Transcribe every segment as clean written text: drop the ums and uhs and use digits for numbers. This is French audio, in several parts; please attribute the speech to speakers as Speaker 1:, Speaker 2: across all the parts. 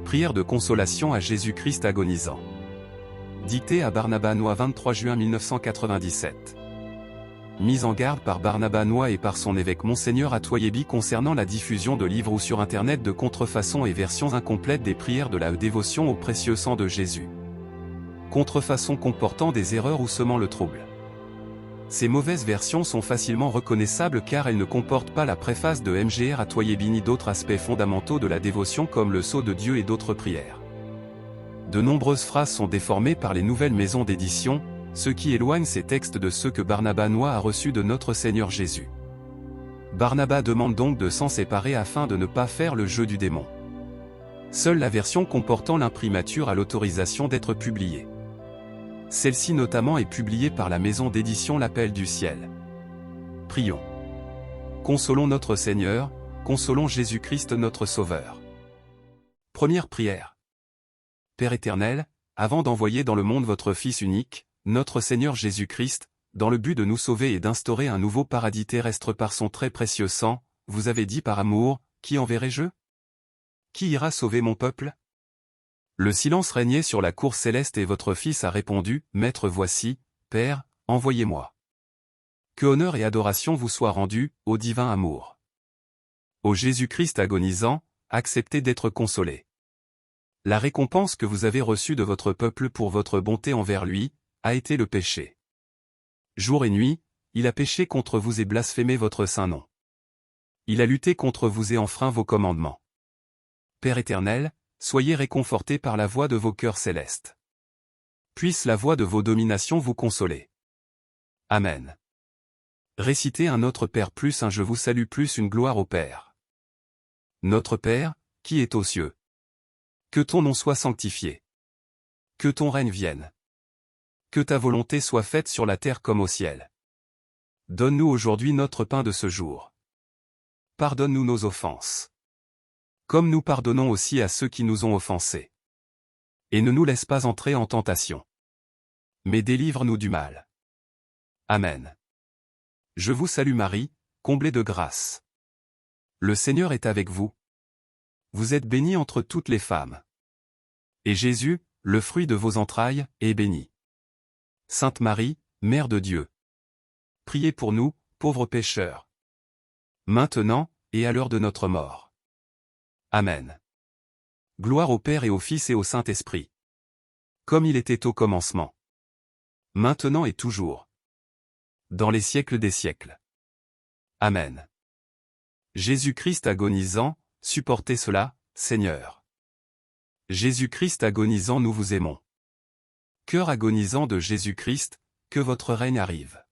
Speaker 1: Prière de consolation à Jésus-Christ agonisant. Dictée à Barnabas Noy 23 juin 1997. Mise en garde par Barnabas Noy et par son évêque Monseigneur Atoyebi concernant la diffusion de livres ou sur Internet de contrefaçons et versions incomplètes des prières de la dévotion au précieux sang de Jésus. Contrefaçons comportant des erreurs ou semant le trouble. Ces mauvaises versions sont facilement reconnaissables car elles ne comportent pas la préface de Mgr Atoyebi ni d'autres aspects fondamentaux de la dévotion comme le sceau de Dieu et d'autres prières. De nombreuses phrases sont déformées par les nouvelles maisons d'édition, ce qui éloigne ces textes de ceux que Barnabas Noy a reçus de notre Seigneur Jésus. Barnabas demande donc de s'en séparer afin de ne pas faire le jeu du démon. Seule la version comportant l'imprimature a l'autorisation d'être publiée. Celle-ci notamment est publiée par la maison d'édition L'Appel du Ciel. Prions. Consolons notre Seigneur, consolons Jésus-Christ notre Sauveur. Première prière. Père éternel, avant d'envoyer dans le monde votre Fils unique, notre Seigneur Jésus-Christ, dans le but de nous sauver et d'instaurer un nouveau paradis terrestre par son très précieux sang, vous avez dit par amour, qui enverrai-je? Qui ira sauver mon peuple? Le silence régnait sur la cour céleste et votre Fils a répondu, Maître voici, Père, envoyez-moi. Que honneur et adoration vous soient rendus, ô divin amour. Ô Jésus-Christ agonisant, acceptez d'être consolé. La récompense que vous avez reçue de votre peuple pour votre bonté envers lui, a été le péché. Jour et nuit, il a péché contre vous et blasphémé votre saint nom. Il a lutté contre vous et enfreint vos commandements. Père éternel, soyez réconfortés par la voix de vos cœurs célestes. Puisse la voix de vos dominations vous consoler. Amen. Récitez un Notre Père plus un Je vous salue plus une gloire au Père. Notre Père, qui est aux cieux. Que ton nom soit sanctifié. Que ton règne vienne. Que ta volonté soit faite sur la terre comme au ciel. Donne-nous aujourd'hui notre pain de ce jour. Pardonne-nous nos offenses. Comme nous pardonnons aussi à ceux qui nous ont offensés. Et ne nous laisse pas entrer en tentation. Mais délivre-nous du mal. Amen. Je vous salue Marie, comblée de grâce. Le Seigneur est avec vous. Vous êtes bénie entre toutes les femmes. Et Jésus, le fruit de vos entrailles, est béni. Sainte Marie, Mère de Dieu. Priez pour nous, pauvres pécheurs. Maintenant, et à l'heure de notre mort. Amen. Gloire au Père et au Fils et au Saint-Esprit. Comme il était au commencement. Maintenant et toujours. Dans les siècles des siècles. Amen. Jésus-Christ agonisant, supportez cela, Seigneur. Jésus-Christ agonisant, nous vous aimons. Cœur agonisant de Jésus-Christ, que votre règne arrive.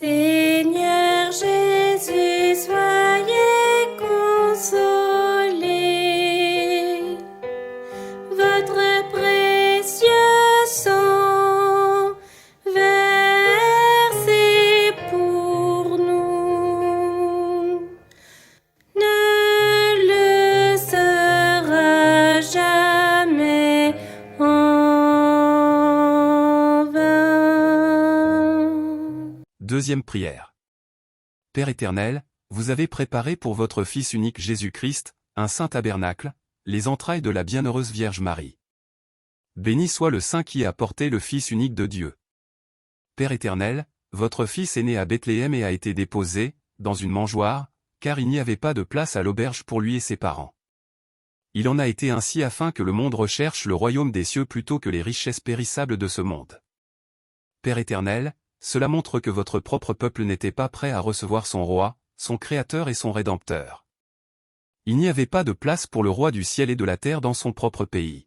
Speaker 2: Seigneur Jésus, soyez consolé. Votre précieux sang versé pour nous ne le sera jamais en vain.
Speaker 1: Deuxième prière. Père éternel, vous avez préparé pour votre Fils unique Jésus-Christ, un saint tabernacle, les entrailles de la bienheureuse Vierge Marie. Béni soit le Saint qui a porté le Fils unique de Dieu. Père éternel, votre Fils est né à Bethléem et a été déposé, dans une mangeoire, car il n'y avait pas de place à l'auberge pour lui et ses parents. Il en a été ainsi afin que le monde recherche le royaume des cieux plutôt que les richesses périssables de ce monde. Père éternel, cela montre que votre propre peuple n'était pas prêt à recevoir son roi, son créateur et son rédempteur. Il n'y avait pas de place pour le roi du ciel et de la terre dans son propre pays.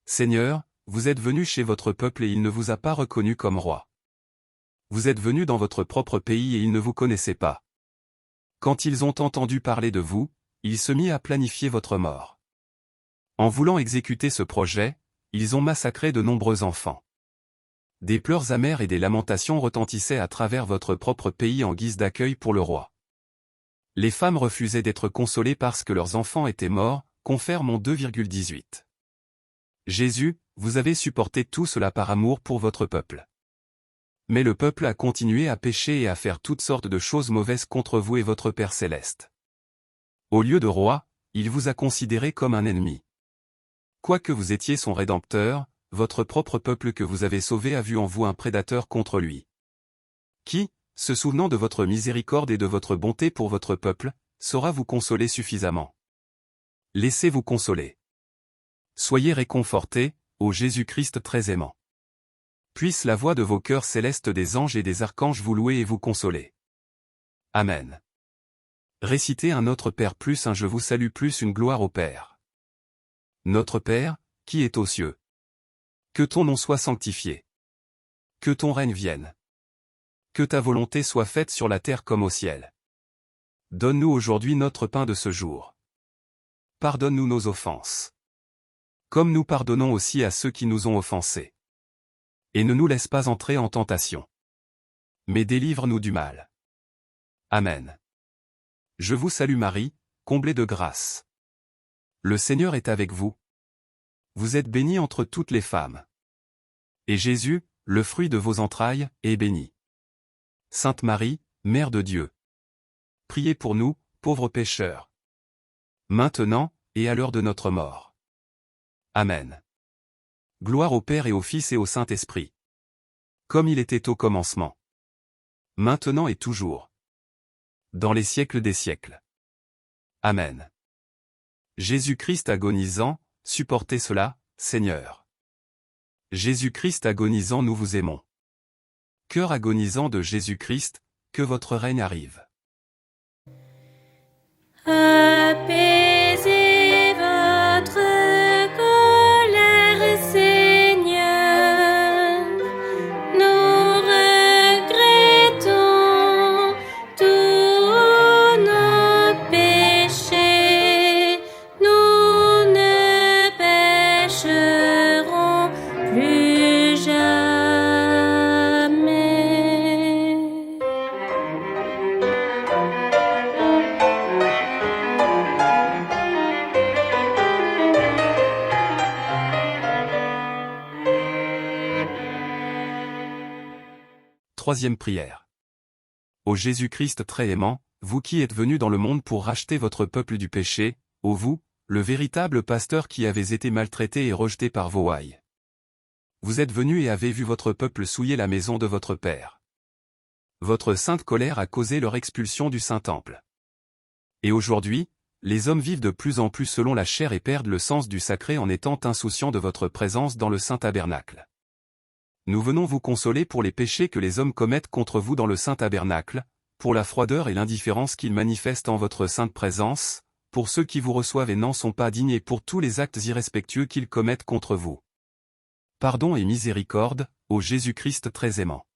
Speaker 1: Seigneur, vous êtes venu chez votre peuple et il ne vous a pas reconnu comme roi. Vous êtes venu dans votre propre pays et ils ne vous connaissaient pas. Quand ils ont entendu parler de vous, ils se mirent à planifier votre mort. En voulant exécuter ce projet, ils ont massacré de nombreux enfants. Des pleurs amers et des lamentations retentissaient à travers votre propre pays en guise d'accueil pour le roi. Les femmes refusaient d'être consolées parce que leurs enfants étaient morts, confère mon 2,18. Jésus, vous avez supporté tout cela par amour pour votre peuple. Mais le peuple a continué à pécher et à faire toutes sortes de choses mauvaises contre vous et votre Père céleste. Au lieu de roi, il vous a considéré comme un ennemi. Quoique vous étiez son rédempteur, votre propre peuple que vous avez sauvé a vu en vous un prédateur contre lui. Qui, se souvenant de votre miséricorde et de votre bonté pour votre peuple, saura vous consoler suffisamment? Laissez-vous consoler. Soyez réconfortés, ô Jésus-Christ très aimant. Puisse la voix de vos cœurs célestes des anges et des archanges vous louer et vous consoler. Amen. Récitez un Notre Père plus un Je vous salue plus une gloire au Père. Notre Père, qui est aux cieux. Que ton nom soit sanctifié. Que ton règne vienne. Que ta volonté soit faite sur la terre comme au ciel. Donne-nous aujourd'hui notre pain de ce jour. Pardonne-nous nos offenses. Comme nous pardonnons aussi à ceux qui nous ont offensés. Et ne nous laisse pas entrer en tentation. Mais délivre-nous du mal. Amen. Je vous salue Marie, comblée de grâce. Le Seigneur est avec vous. Vous êtes bénie entre toutes les femmes. Et Jésus, le fruit de vos entrailles, est béni. Sainte Marie, Mère de Dieu. Priez pour nous, pauvres pécheurs. Maintenant, et à l'heure de notre mort. Amen. Gloire au Père et au Fils et au Saint-Esprit. Comme il était au commencement. Maintenant et toujours. Dans les siècles des siècles. Amen. Jésus-Christ agonisant, supportez cela, Seigneur. Jésus-Christ agonisant, nous vous aimons. Cœur agonisant de Jésus-Christ, que votre règne arrive.
Speaker 2: Apaisez votre colère, Seigneur. Nous regrettons tous nos péchés. Nous ne pécherons plus jamais.
Speaker 1: Troisième prière. Ô Jésus-Christ très aimant, vous qui êtes venu dans le monde pour racheter votre peuple du péché, ô vous, le véritable pasteur qui avez été maltraité et rejeté par vos ouailles. Vous êtes venu et avez vu votre peuple souiller la maison de votre Père. Votre sainte colère a causé leur expulsion du Saint-Temple. Et aujourd'hui, les hommes vivent de plus en plus selon la chair et perdent le sens du sacré en étant insouciants de votre présence dans le Saint-Tabernacle. Nous venons vous consoler pour les péchés que les hommes commettent contre vous dans le Saint-Tabernacle, pour la froideur et l'indifférence qu'ils manifestent en votre sainte présence, pour ceux qui vous reçoivent et n'en sont pas dignes et pour tous les actes irrespectueux qu'ils commettent contre vous. Pardon et miséricorde, ô Jésus-Christ très aimant.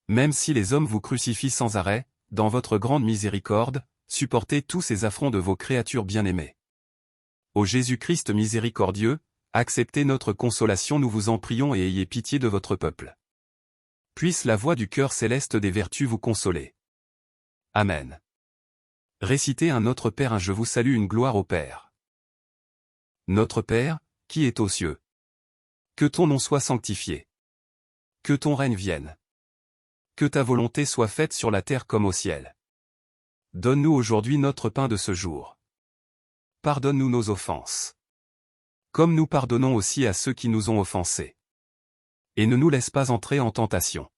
Speaker 1: Même si les hommes vous crucifient sans arrêt, dans votre grande miséricorde, supportez tous ces affronts de vos créatures bien-aimées. Ô Jésus-Christ miséricordieux, acceptez notre consolation, nous vous en prions, et ayez pitié de votre peuple. Puisse la voix du cœur céleste des vertus vous consoler. Amen. Récitez un Notre Père un Je vous salue une gloire au Père. Notre Père, qui est aux cieux. Que ton nom soit sanctifié. Que ton règne vienne. Que ta volonté soit faite sur la terre comme au ciel. Donne-nous aujourd'hui notre pain de ce jour. Pardonne-nous nos offenses. Comme nous pardonnons aussi à ceux qui nous ont offensés. Et ne nous laisse pas entrer en tentation.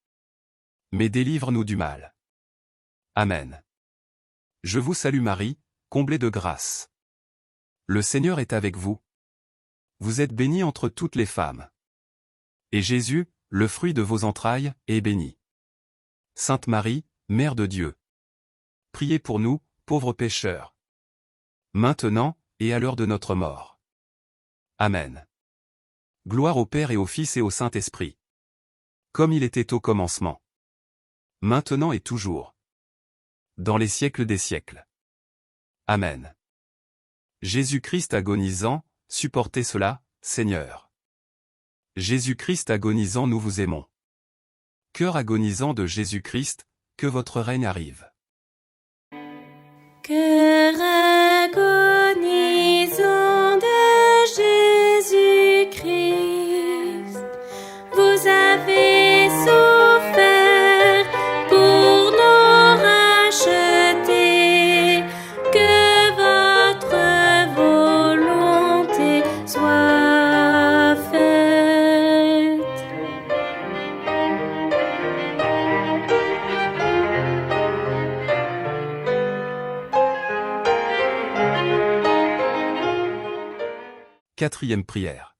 Speaker 1: Mais délivre-nous du mal. Amen. Je vous salue Marie, comblée de grâce. Le Seigneur est avec vous. Vous êtes bénie entre toutes les femmes. Et Jésus, le fruit de vos entrailles, est béni. Sainte Marie, Mère de Dieu. Priez pour nous, pauvres pécheurs. Maintenant, et à l'heure de notre mort. Amen. Gloire au Père et au Fils et au Saint-Esprit. Comme il était au commencement. Maintenant et toujours. Dans les siècles des siècles. Amen. Jésus-Christ agonisant, supportez cela, Seigneur. Jésus-Christ agonisant, nous vous aimons. Cœur agonisant de Jésus-Christ, que votre règne arrive.
Speaker 2: Cœur agonisant de Jésus-Christ, vous avez souffert pour nous racheter, que votre volonté soit faite.
Speaker 1: Quatrième prière.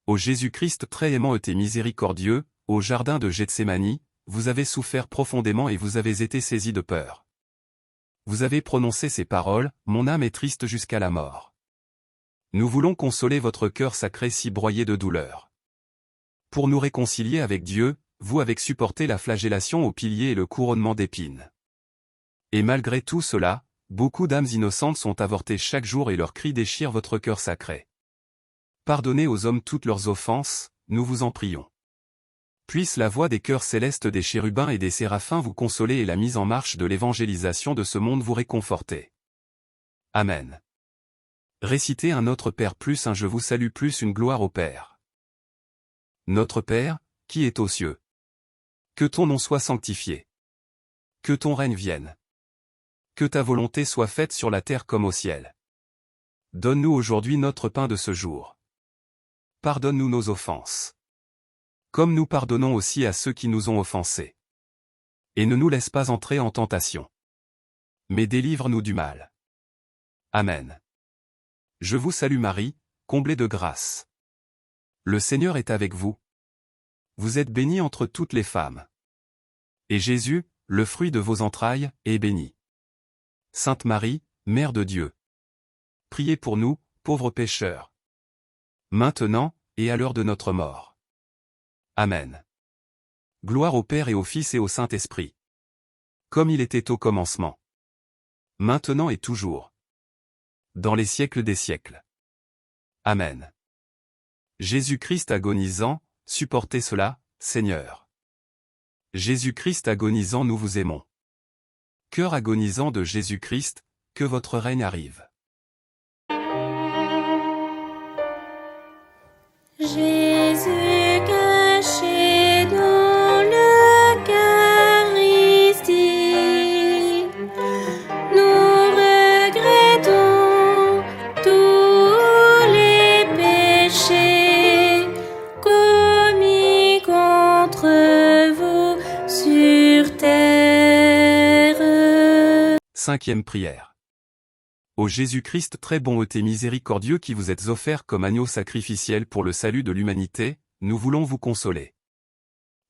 Speaker 1: Ô Jésus-Christ très aimant et miséricordieux, au jardin de Gethsémani, vous avez souffert profondément et vous avez été saisi de peur. Vous avez prononcé ces paroles, mon âme est triste jusqu'à la mort. Nous voulons consoler votre cœur sacré si broyé de douleur. Pour nous réconcilier avec Dieu, vous avez supporté la flagellation au pilier et le couronnement d'épines. Et malgré tout cela, beaucoup d'âmes innocentes sont avortées chaque jour et leurs cris déchirent votre cœur sacré. Pardonnez aux hommes toutes leurs offenses, nous vous en prions. Puisse la voix des chœurs célestes des chérubins et des séraphins vous consoler et la mise en marche de l'évangélisation de ce monde vous réconforter. Amen. Récitez un Notre Père plus un Je vous salue plus une gloire au Père. Notre Père, qui est aux cieux. Que ton nom soit sanctifié. Que ton règne vienne. Que ta volonté soit faite sur la terre comme au ciel. Donne-nous aujourd'hui notre pain de ce jour. Pardonne-nous nos offenses. Comme nous pardonnons aussi à ceux qui nous ont offensés. Et ne nous laisse pas entrer en tentation. Mais délivre-nous du mal. Amen. Je vous salue Marie, comblée de grâce. Le Seigneur est avec vous. Vous êtes bénie entre toutes les femmes. Et Jésus, le fruit de vos entrailles, est béni. Sainte Marie, Mère de Dieu. Priez pour nous, pauvres pécheurs. Maintenant, et à l'heure de notre mort. Amen. Gloire au Père et au Fils et au Saint-Esprit. Comme il était au commencement. Maintenant et toujours. Dans les siècles des siècles. Amen. Jésus-Christ agonisant, supportez cela, Seigneur. Jésus-Christ agonisant, nous vous aimons. Cœur agonisant de Jésus-Christ, que votre règne arrive.
Speaker 2: Jésus caché dans l'Eucharistie, nous regrettons tous les péchés commis contre vous sur terre.
Speaker 1: Cinquième prière. Ô Jésus-Christ très bon et miséricordieux qui vous êtes offert comme agneau sacrificiel pour le salut de l'humanité, nous voulons vous consoler.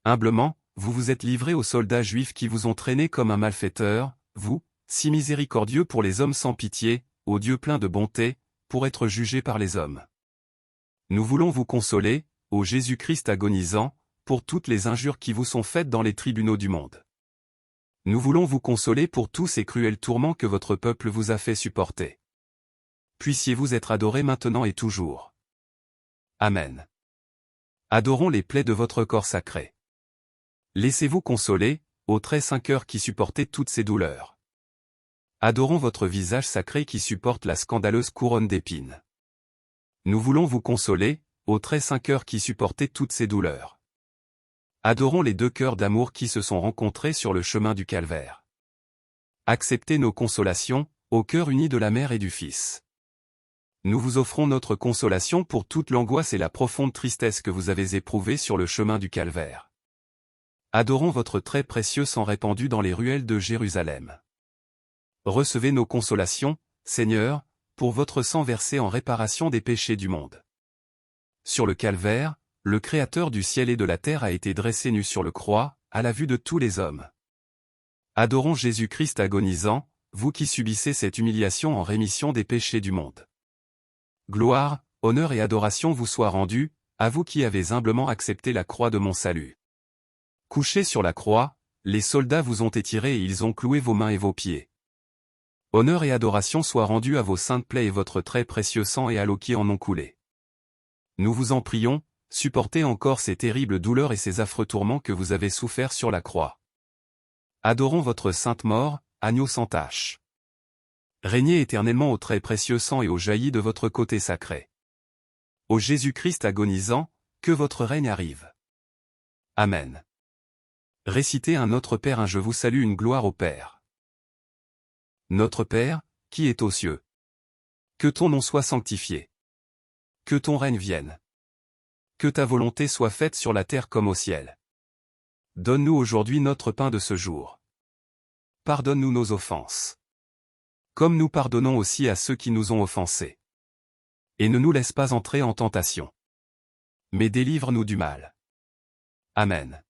Speaker 1: Humblement, vous vous êtes livré aux soldats juifs qui vous ont traîné comme un malfaiteur, vous, si miséricordieux pour les hommes sans pitié, ô Dieu plein de bonté, pour être jugé par les hommes. Nous voulons vous consoler, ô Jésus-Christ agonisant, pour toutes les injures qui vous sont faites dans les tribunaux du monde. Nous voulons vous consoler pour tous ces cruels tourments que votre peuple vous a fait supporter. Puissiez-vous être adorés maintenant et toujours. Amen. Adorons les plaies de votre corps sacré. Laissez-vous consoler, ô très saint cœur qui supportez toutes ces douleurs. Adorons votre visage sacré qui supporte la scandaleuse couronne d'épines. Nous voulons vous consoler, ô très saint cœur qui supportez toutes ces douleurs. Adorons les deux cœurs d'amour qui se sont rencontrés sur le chemin du calvaire. Acceptez nos consolations, ô cœur uni de la Mère et du Fils. Nous vous offrons notre consolation pour toute l'angoisse et la profonde tristesse que vous avez éprouvées sur le chemin du calvaire. Adorons votre très précieux sang répandu dans les ruelles de Jérusalem. Recevez nos consolations, Seigneur, pour votre sang versé en réparation des péchés du monde. Sur le calvaire, le Créateur du ciel et de la terre a été dressé nu sur le croix, à la vue de tous les hommes. Adorons Jésus-Christ agonisant, vous qui subissez cette humiliation en rémission des péchés du monde. Gloire, honneur et adoration vous soient rendus, à vous qui avez humblement accepté la croix de mon salut. Couchés sur la croix, les soldats vous ont étiré et ils ont cloué vos mains et vos pieds. Honneur et adoration soient rendus à vos saintes plaies et votre très précieux sang et à l'eau qui en ont coulé. Nous vous en prions, supportez encore ces terribles douleurs et ces affreux tourments que vous avez soufferts sur la croix. Adorons votre sainte mort, agneau sans tache. Régnez éternellement au très précieux sang et au jailli de votre côté sacré. Ô Jésus-Christ agonisant, que votre règne arrive. Amen. Récitez un Notre Père, un Je vous salue, une gloire au Père. Notre Père, qui est aux cieux. Que ton nom soit sanctifié. Que ton règne vienne. Que ta volonté soit faite sur la terre comme au ciel. Donne-nous aujourd'hui notre pain de ce jour. Pardonne-nous nos offenses. Comme nous pardonnons aussi à ceux qui nous ont offensés. Et ne nous laisse pas entrer en tentation. Mais délivre-nous du mal. Amen.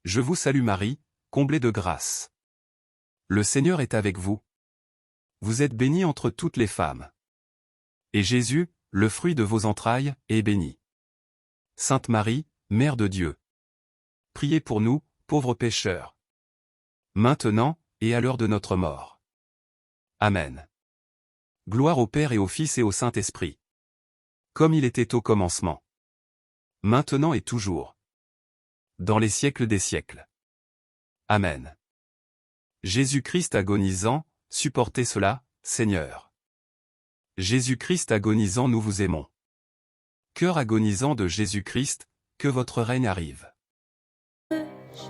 Speaker 1: Je vous salue Marie, comblée de grâce. Le Seigneur est avec vous. Vous êtes bénie entre toutes les femmes. Et Jésus, le fruit de vos entrailles, est béni. Sainte Marie, Mère de Dieu. Priez pour nous, pauvres pécheurs. Maintenant, et à l'heure de notre mort. Amen. Gloire au Père et au Fils et au Saint-Esprit. Comme il était au commencement. Maintenant et toujours. Dans les siècles des siècles. Amen. Jésus-Christ agonisant, supportez cela, Seigneur. Jésus-Christ agonisant, nous vous aimons. Cœur agonisant de Jésus-Christ, que votre règne arrive.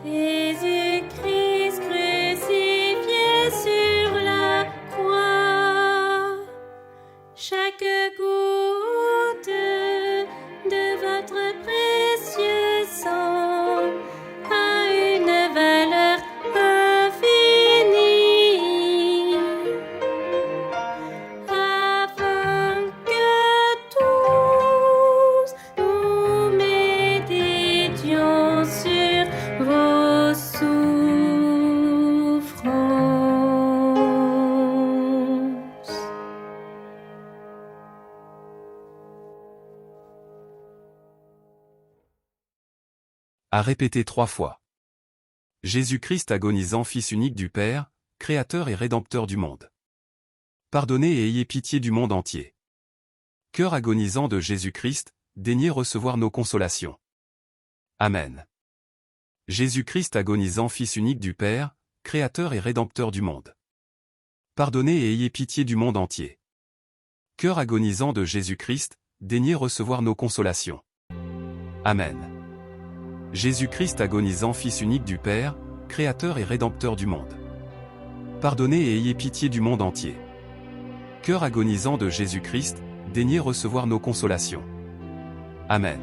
Speaker 2: Jésus-Christ crucifié sur la croix, chaque goutte de votre précieux sang a une valeur infinie, afin que tous nous méditions sur vos souffrances.
Speaker 1: À répéter 3 fois. Jésus-Christ agonisant, Fils unique du Père, Créateur et Rédempteur du monde. Pardonnez et ayez pitié du monde entier. Cœur agonisant de Jésus-Christ, daignez recevoir nos consolations. Amen. Jésus-Christ agonisant, Fils unique du Père, Créateur et Rédempteur du monde. Pardonnez et ayez pitié du monde entier. Cœur agonisant de Jésus-Christ, daignez recevoir nos consolations. Amen. Jésus-Christ agonisant, Fils unique du Père, Créateur et Rédempteur du monde. Pardonnez et ayez pitié du monde entier. Cœur agonisant de Jésus-Christ, daignez recevoir nos consolations. Amen.